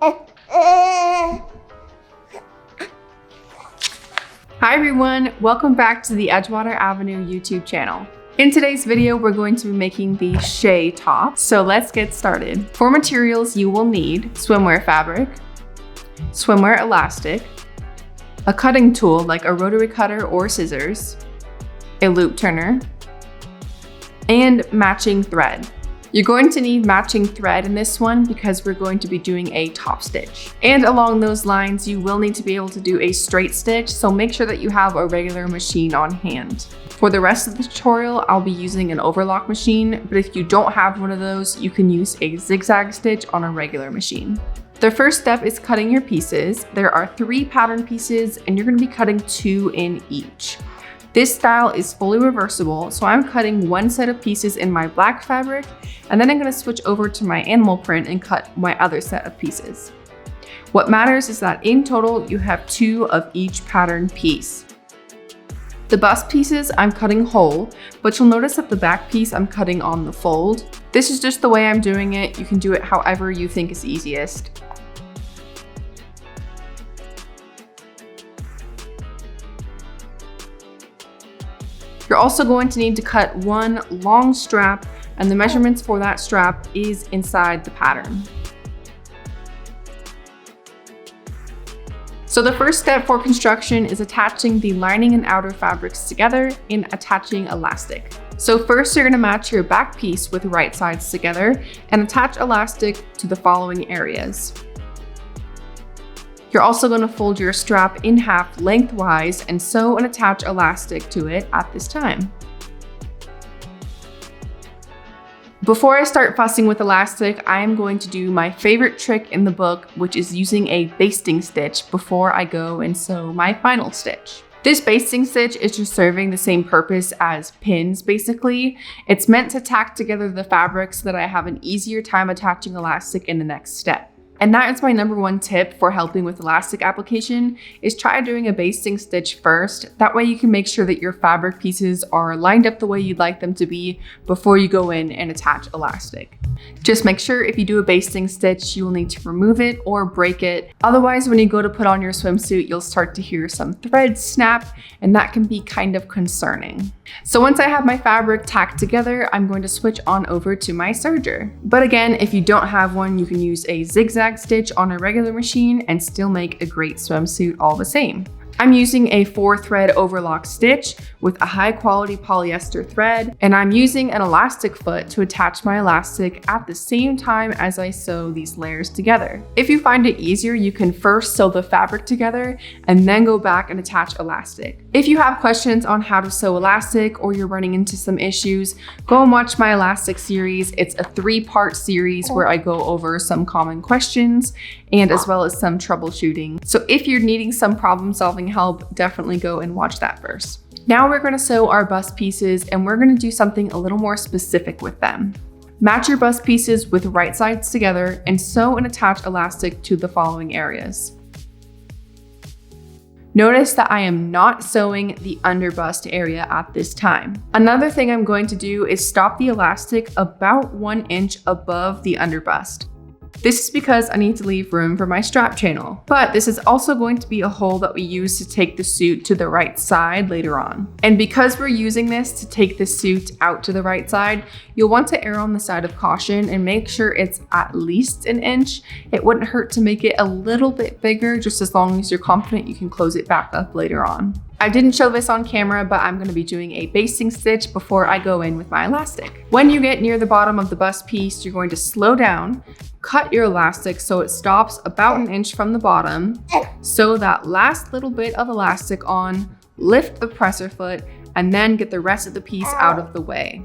Hi everyone, welcome back to the Edgewater Avenue YouTube channel. In today's video, we're going to be making the Shay top, so let's get started. For materials, you will need swimwear fabric, swimwear elastic, a cutting tool like a rotary cutter or scissors, a loop turner, and matching thread. You're going to need matching thread in this one because we're going to be doing a top stitch. And along those lines, you will need to be able to do a straight stitch, so make sure that you have a regular machine on hand. For the rest of the tutorial, I'll be using an overlock machine, but if you don't have one of those, you can use a zigzag stitch on a regular machine. The first step is cutting your pieces. There are 3 pattern pieces and you're going to be cutting 2 in each. This style is fully reversible, so I'm cutting 1 set of pieces in my black fabric, and then I'm going to switch over to my animal print and cut my other set of pieces. What matters is that in total, you have 2 of each pattern piece. The bust pieces I'm cutting whole, but you'll notice that the back piece I'm cutting on the fold. This is just the way I'm doing it. You can do it however you think is easiest. You're also going to need to cut 1 long strap, and the measurements for that strap is inside the pattern. So the first step for construction is attaching the lining and outer fabrics together and attaching elastic. So first you're going to match your back piece with right sides together and attach elastic to the following areas. You're also going to fold your strap in half lengthwise and sew and attach elastic to it at this time. Before I start fussing with elastic, I am going to do my favorite trick in the book, which is using a basting stitch before I go and sew my final stitch. This basting stitch is just serving the same purpose as pins, basically. It's meant to tack together the fabric so that I have an easier time attaching elastic in the next step. And that is my number 1 tip for helping with elastic application, is try doing a basting stitch first. That way you can make sure that your fabric pieces are lined up the way you'd like them to be before you go in and attach elastic. Just make sure if you do a basting stitch, you will need to remove it or break it. Otherwise, when you go to put on your swimsuit, you'll start to hear some threads snap, and that can be kind of concerning. So once I have my fabric tacked together, I'm going to switch on over to my serger. But again, if you don't have one, you can use a zigzag stitch on a regular machine and still make a great swimsuit all the same. I'm using a 4-thread overlock stitch with a high quality polyester thread, and I'm using an elastic foot to attach my elastic at the same time as I sew these layers together. If you find it easier, you can first sew the fabric together and then go back and attach elastic. If you have questions on how to sew elastic or you're running into some issues, go and watch my elastic series. It's a 3-part series where I go over some common questions and as well as some troubleshooting. So if you're needing some problem solving help, definitely go and watch that first. Now we're going to sew our bust pieces, and we're going to do something a little more specific with them. Match your bust pieces with right sides together and sew and attach elastic to the following areas. Notice that I am not sewing the under bust area at this time. Another thing I'm going to do is stop the elastic about 1 inch above the under bust. This is because I need to leave room for my strap channel, but this is also going to be a hole that we use to take the suit to the right side later on. And because we're using this to take the suit out to the right side, you'll want to err on the side of caution and make sure it's at least 1 inch. It wouldn't hurt to make it a little bit bigger, just as long as you're confident you can close it back up later on. I didn't show this on camera, but I'm going to be doing a basting stitch before I go in with my elastic. When you get near the bottom of the bust piece, you're going to slow down, cut your elastic so it stops about 1 inch from the bottom, sew that last little bit of elastic on, lift the presser foot, and then get the rest of the piece out of the way.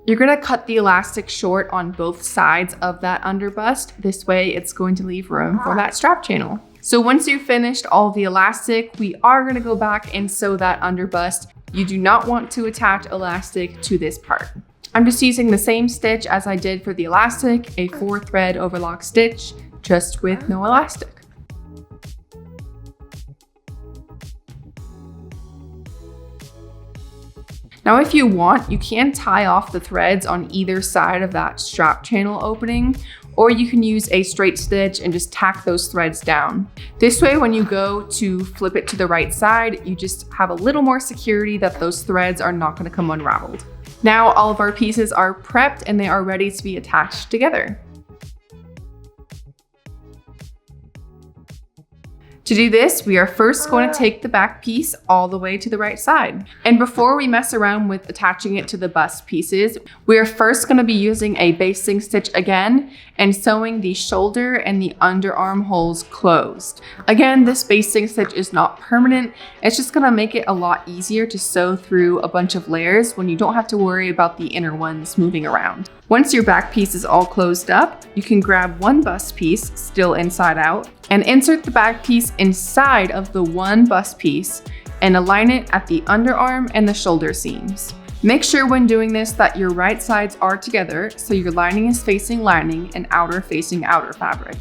You're gonna cut the elastic short on both sides of that underbust. This way it's going to leave room for that strap channel. So once you've finished all the elastic, we are gonna go back and sew that underbust. You do not want to attach elastic to this part. I'm just using the same stitch as I did for the elastic, a 4-thread overlock stitch, just with no elastic. Now, if you want, you can tie off the threads on either side of that strap channel opening, or you can use a straight stitch and just tack those threads down. This way, when you go to flip it to the right side, you just have a little more security that those threads are not going to come unraveled. Now all of our pieces are prepped and they are ready to be attached together. To do this, we are first going to take the back piece all the way to the right side. And before we mess around with attaching it to the bust pieces, we are first going to be using a basting stitch again and sewing the shoulder and the underarm holes closed. Again, this basting stitch is not permanent. It's just going to make it a lot easier to sew through a bunch of layers when you don't have to worry about the inner ones moving around. Once your back piece is all closed up, you can grab one bust piece still inside out and insert the back piece inside of the one bust piece and align it at the underarm and the shoulder seams. Make sure when doing this that your right sides are together so your lining is facing lining and outer facing outer fabric.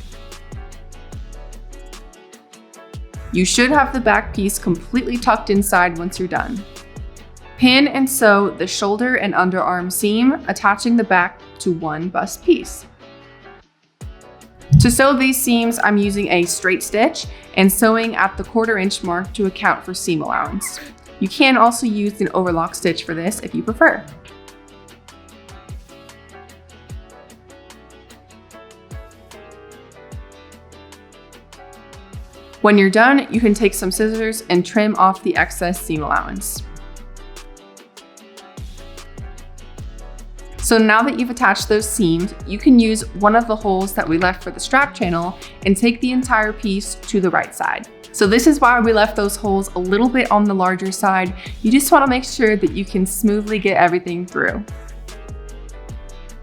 You should have the back piece completely tucked inside once you're done. Pin and sew the shoulder and underarm seam, attaching the back to one bust piece. To sew these seams, I'm using a straight stitch and sewing at the 1/4 inch mark to account for seam allowance. You can also use an overlock stitch for this if you prefer. When you're done, you can take some scissors and trim off the excess seam allowance. So now that you've attached those seams, you can use one of the holes that we left for the strap channel and take the entire piece to the right side. So this is why we left those holes a little bit on the larger side. You just want to make sure that you can smoothly get everything through.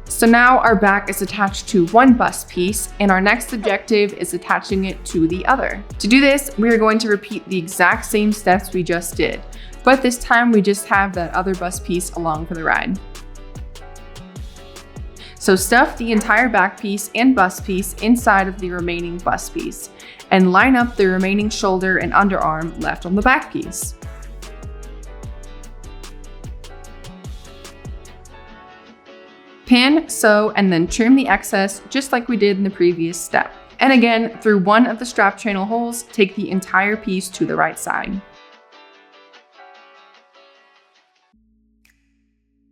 So now our back is attached to one bust piece and our next objective is attaching it to the other. To do this, we are going to repeat the exact same steps we just did, but this time we just have that other bust piece along for the ride. So stuff the entire back piece and bust piece inside of the remaining bust piece and line up the remaining shoulder and underarm left on the back piece. Pin, sew, and then trim the excess just like we did in the previous step. And again, through one of the strap channel holes, take the entire piece to the right side.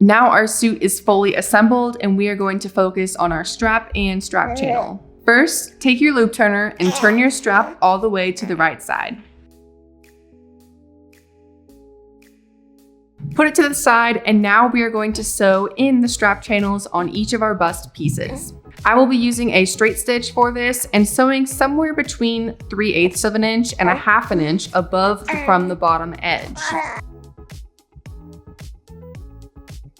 Now our suit is fully assembled and we are going to focus on our strap and strap channel. First, take your loop turner and turn your strap all the way to the right side. Put it to the side and now we are going to sew in the strap channels on each of our bust pieces. I will be using a straight stitch for this and sewing somewhere between 3/8 of an inch and 1/2 inch above from the bottom edge.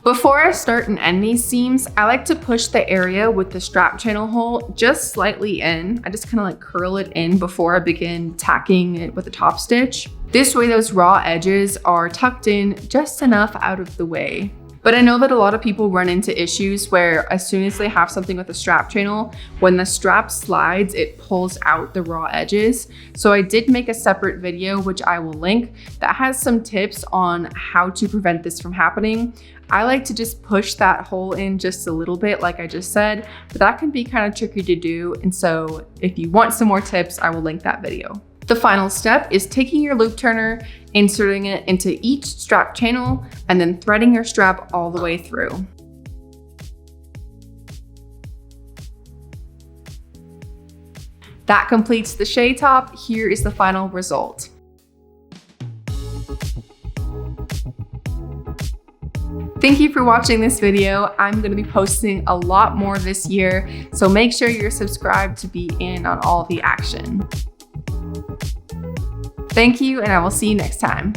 Before I start and end these seams, I like to push the area with the strap channel hole just slightly in. I just kind of like curl it in before I begin tacking it with a top stitch. This way those raw edges are tucked in just enough out of the way. But I know that a lot of people run into issues where as soon as they have something with a strap channel, when the strap slides, it pulls out the raw edges. So I did make a separate video, which I will link, that has some tips on how to prevent this from happening. I like to just push that hole in just a little bit, like I just said, but that can be kind of tricky to do. And so if you want some more tips, I will link that video. The final step is taking your loop turner, inserting it into each strap channel, and then threading your strap all the way through. That completes the Shay top. Here is the final result. Thank you for watching this video. I'm going to be posting a lot more this year, so make sure you're subscribed to be in on all the action. Thank you, and I will see you next time.